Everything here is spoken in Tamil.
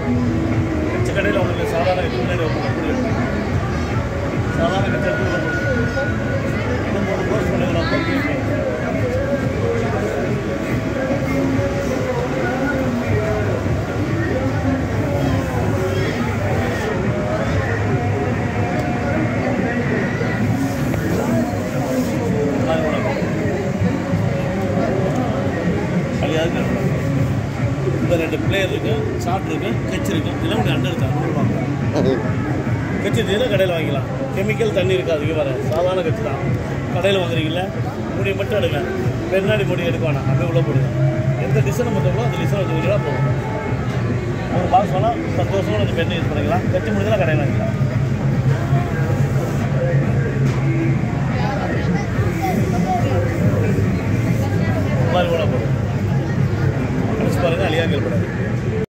கட்சி கடையில் உங்களுக்கு சாதாரண கட்சி முன்னாடி வைப்போம். சாதாரண கட்சி எடுத்து இன்னும் 3 கோர்ஸ் பண்ணிக்கலாம். இந்த 2 பிளேயர் இருக்கு, சாட் இருக்கு, கட்சி இருக்கு. இதெல்லாம் உங்களுக்கு அண்டர் எடுத்தாங்க. கட்சி தீர கடையில் வாங்கிக்கலாம். கெமிக்கல் தண்ணி இருக்காது. இங்கே வர சாதாரண கட்சி தான். கடையில் வாங்குறீங்கள முடி மட்டும் எடுங்க. பெருநாடி முடி எடுக்க வேணாம். அப்படியே உள்ள போடுங்க. எந்த டிசைன் மட்டும் அந்த டிசைன் வச்சு ஊற்றினா போதும். ஒரு பாக்ஸ் வேணால் 10 வருஷம் அந்த பெண்ணை யூஸ் பண்ணிக்கலாம். கட்சி முடிஞ்சலாம் கடையில் வாங்கிக்கலாம். மாதிரி கூட போடும். அடிச்சு பாருங்கள், அழியாக கேள்விப்படாது.